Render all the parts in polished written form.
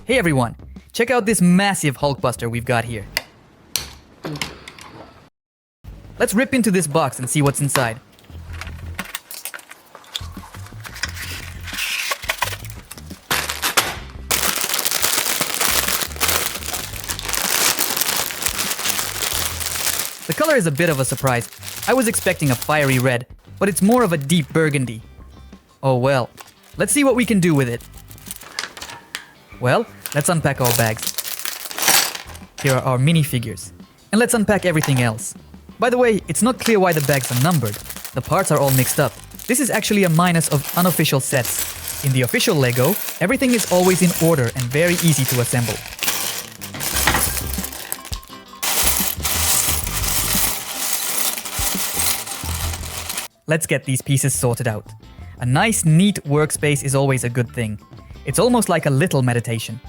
Hey everyone, check out this massive Hulkbuster we've got here. Let's rip into this box and see what's inside. The color is a bit of a surprise. I was expecting a fiery red, but it's more of a deep burgundy. Oh well, let's see what we can do with it. Well, let's unpack our bags. Here are our minifigures. And let's unpack everything else. By the way, it's not clear why the bags are numbered. The parts are all mixed up. This is actually a minus of unofficial sets. In the official Lego, everything is always in order and very easy to assemble. Let's get these pieces sorted out. A nice, neat workspace is always a good thing. It's almost like a little meditation.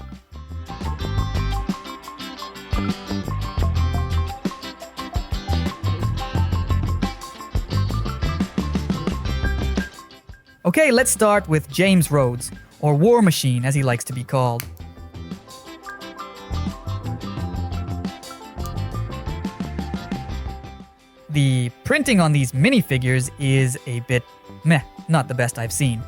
Okay, let's start with James Rhodes, or War Machine as he likes to be called. The printing on these minifigures is a bit meh, not the best I've seen.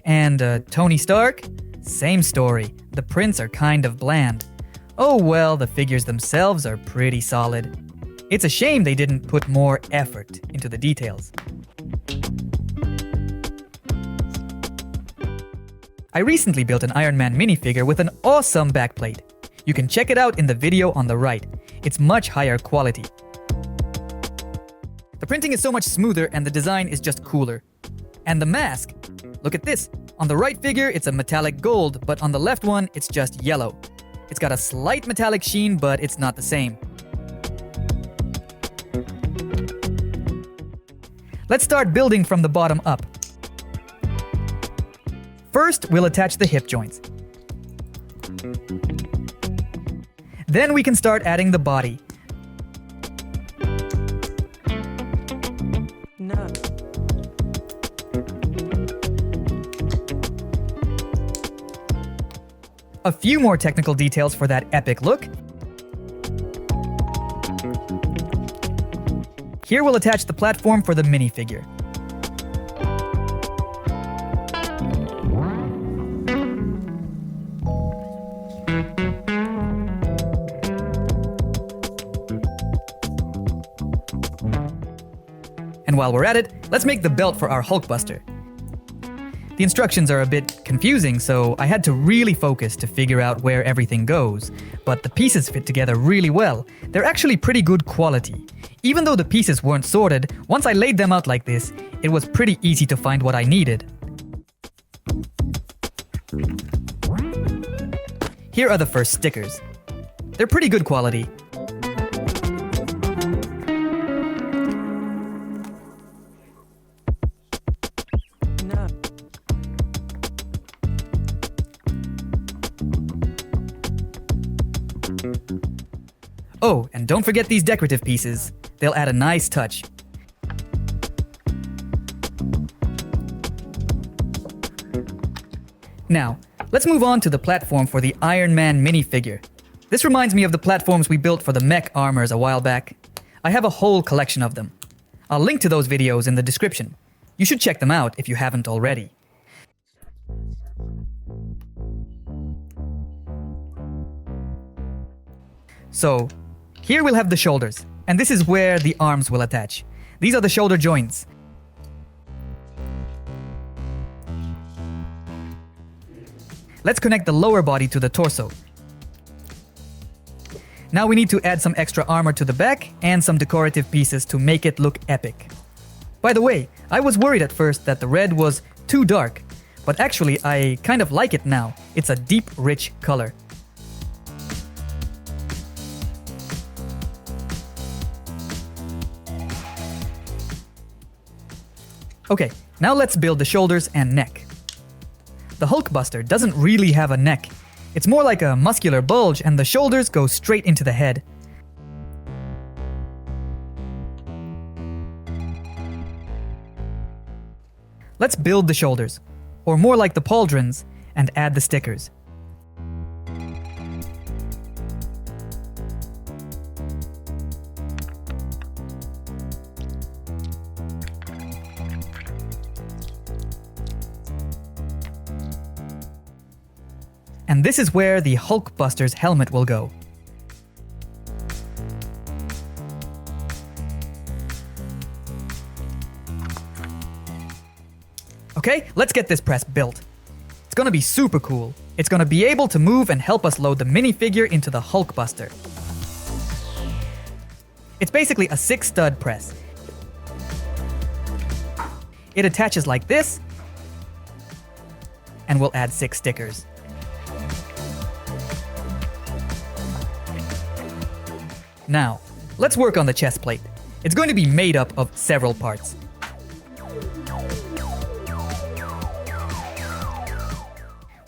And Tony Stark? Same story. The prints are kind of bland. Oh well, the figures themselves are pretty solid. It's a shame they didn't put more effort into the details. I recently built an Iron Man minifigure with an awesome backplate. You can check it out in the video on the right. It's much higher quality. The printing is so much smoother and the design is just cooler. And the mask? Look at this. On the right figure, it's a metallic gold, but on the left one, it's just yellow. It's got a slight metallic sheen, but it's not the same. Let's start building from the bottom up. First, we'll attach the hip joints. Then we can start adding the body. No. A few more technical details for that epic look. Here we'll attach the platform for the minifigure. And while we're at it, let's make the belt for our Hulkbuster. The instructions are a bit confusing, so I had to really focus to figure out where everything goes. But the pieces fit together really well. They're actually pretty good quality. Even though the pieces weren't sorted, once I laid them out like this, it was pretty easy to find what I needed. Here are the first stickers. They're pretty good quality. No. Oh, and don't forget these decorative pieces. They'll add a nice touch. Now, let's move on to the platform for the Iron Man minifigure. This reminds me of the platforms we built for the mech armors a while back. I have a whole collection of them. I'll link to those videos in the description. You should check them out if you haven't already. So, here we'll have the shoulders, and this is where the arms will attach. These are the shoulder joints. Let's connect the lower body to the torso. Now we need to add some extra armor to the back and some decorative pieces to make it look epic. By the way, I was worried at first that the red was too dark, but actually I kind of like it now. It's a deep, rich color. Okay, now let's build the shoulders and neck. The Hulkbuster doesn't really have a neck. It's more like a muscular bulge and the shoulders go straight into the head. Let's build the shoulders, or more like the pauldrons, and add the stickers. And this is where the Hulkbuster's helmet will go. Okay, let's get this press built. It's gonna be super cool. It's gonna be able to move and help us load the minifigure into the Hulkbuster. It's basically a 6-stud press. It attaches like this, and we'll add 6 stickers. Now, let's work on the chest plate. It's going to be made up of several parts.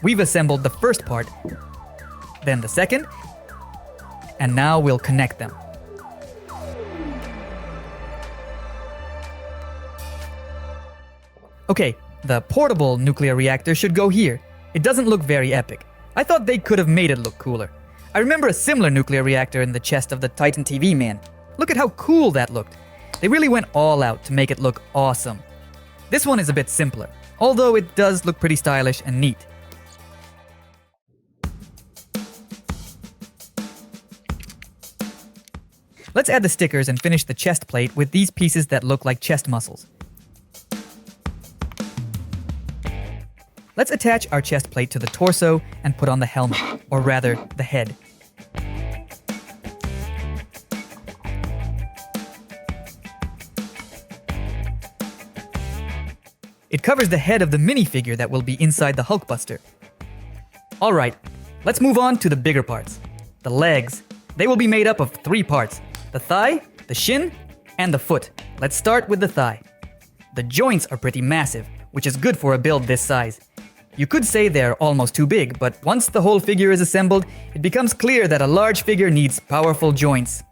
We've assembled the first part, then the second, and now we'll connect them. Okay, the portable nuclear reactor should go here. It doesn't look very epic. I thought they could have made it look cooler. I remember a similar nuclear reactor in the chest of the Titan TV man. Look at how cool that looked. They really went all out to make it look awesome. This one is a bit simpler, although it does look pretty stylish and neat. Let's add the stickers and finish the chest plate with these pieces that look like chest muscles. Let's attach our chest plate to the torso and put on the helmet, or rather, the head. It covers the head of the minifigure that will be inside the Hulkbuster. Alright, let's move on to the bigger parts. The legs. They will be made up of 3 parts: the thigh, the shin, and the foot. Let's start with the thigh. The joints are pretty massive, which is good for a build this size. You could say they're almost too big, but once the whole figure is assembled, it becomes clear that a large figure needs powerful joints.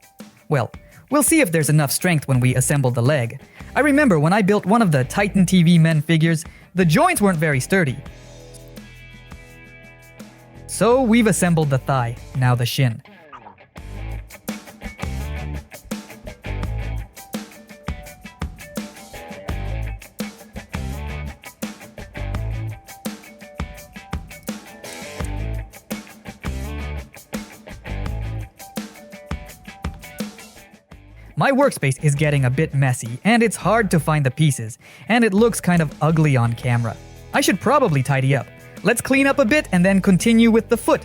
Well, we'll see if there's enough strength when we assemble the leg. I remember when I built one of the Titan TV men figures, the joints weren't very sturdy. So we've assembled the thigh, now the shin. My workspace is getting a bit messy, and it's hard to find the pieces, and it looks kind of ugly on camera. I should probably tidy up. Let's clean up a bit and then continue with the foot.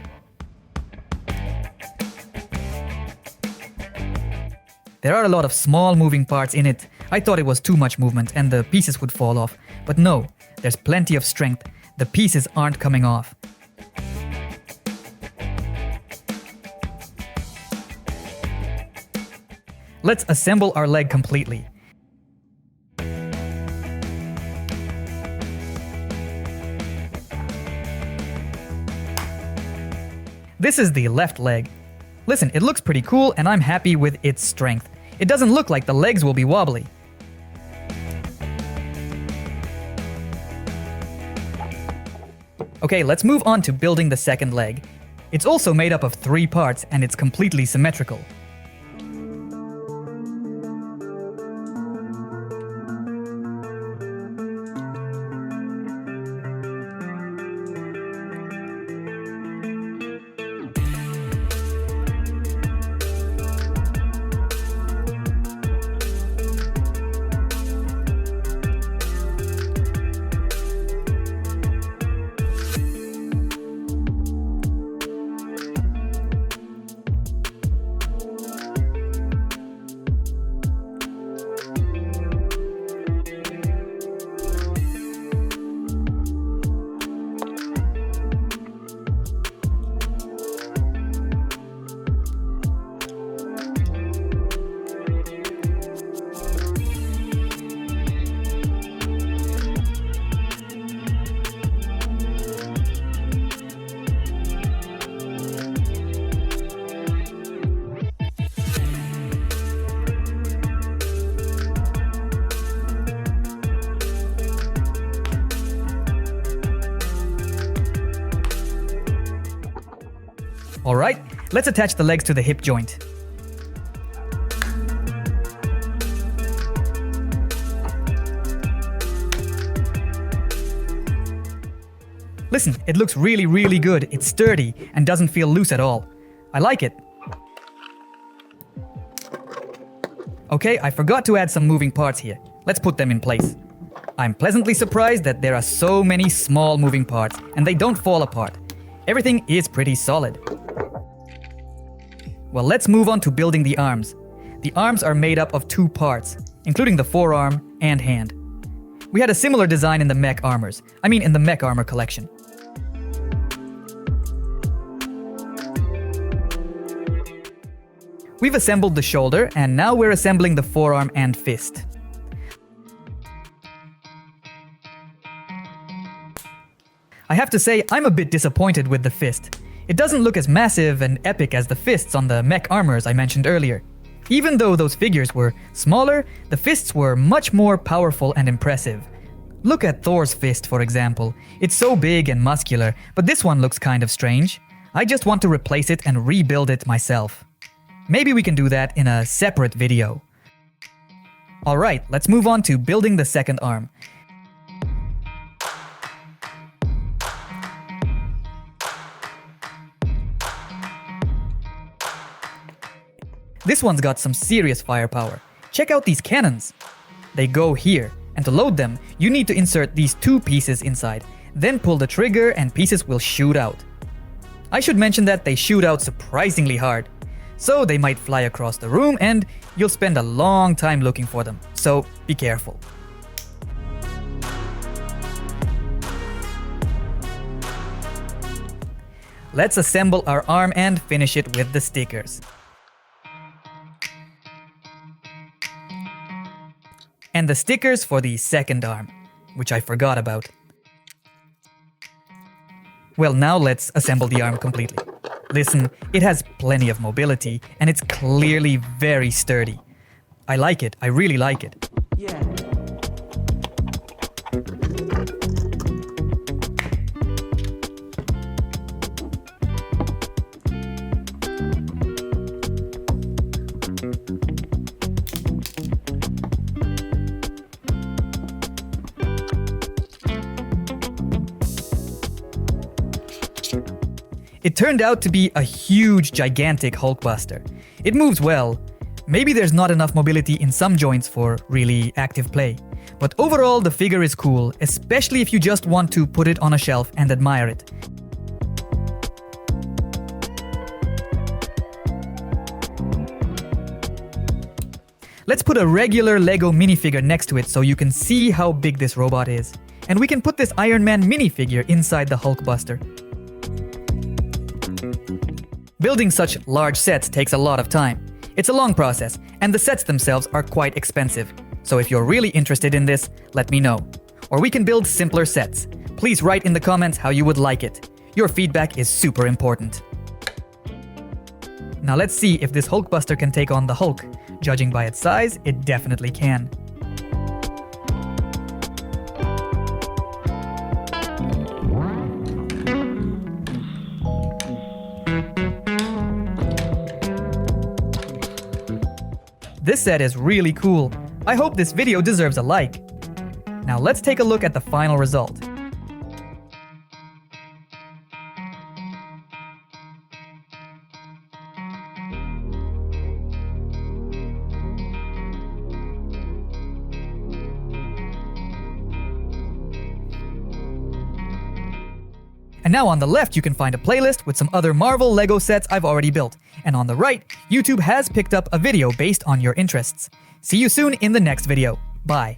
There are a lot of small moving parts in it. I thought it was too much movement and the pieces would fall off. But no, there's plenty of strength. The pieces aren't coming off. Let's assemble our leg completely. This is the left leg. Listen, it looks pretty cool and I'm happy with its strength. It doesn't look like the legs will be wobbly. Okay, let's move on to building the second leg. It's also made up of 3 parts and it's completely symmetrical. Alright, let's attach the legs to the hip joint. Listen, it looks really good. It's sturdy and doesn't feel loose at all. I like it. Okay, I forgot to add some moving parts here. Let's put them in place. I'm pleasantly surprised that there are so many small moving parts and they don't fall apart. Everything is pretty solid. Well, let's move on to building the arms. The arms are made up of 2 parts, including the forearm and hand. We had a similar design in the mech armors. In the mech armor collection. We've assembled the shoulder, and now we're assembling the forearm and fist. I have to say, I'm a bit disappointed with the fist. It doesn't look as massive and epic as the fists on the mech armors I mentioned earlier. Even though those figures were smaller, the fists were much more powerful and impressive. Look at Thor's fist, for example. It's so big and muscular, but this one looks kind of strange. I just want to replace it and rebuild it myself. Maybe we can do that in a separate video. Alright, let's move on to building the second arm. This one's got some serious firepower. Check out these cannons. They go here, and to load them, you need to insert these 2 pieces inside, then pull the trigger and pieces will shoot out. I should mention that they shoot out surprisingly hard. So they might fly across the room and you'll spend a long time looking for them, so be careful. Let's assemble our arm and finish it with the stickers. And the stickers for the second arm, which I forgot about. Well, now let's assemble the arm completely. Listen, it has plenty of mobility and it's clearly very sturdy. I like it, I really like it. Yeah. It turned out to be a huge, gigantic Hulkbuster. It moves well. Maybe there's not enough mobility in some joints for really active play. But overall, the figure is cool, especially if you just want to put it on a shelf and admire it. Let's put a regular Lego minifigure next to it so you can see how big this robot is. And we can put this Iron Man minifigure inside the Hulkbuster. Building such large sets takes a lot of time. It's a long process, and the sets themselves are quite expensive. So if you're really interested in this, let me know. Or we can build simpler sets. Please write in the comments how you would like it. Your feedback is super important. Now let's see if this Hulkbuster can take on the Hulk. Judging by its size, it definitely can. This set is really cool. I hope this video deserves a like. Now let's take a look at the final result. And now on the left you can find a playlist with some other Marvel Lego sets I've already built. And on the right, YouTube has picked up a video based on your interests. See you soon in the next video. Bye.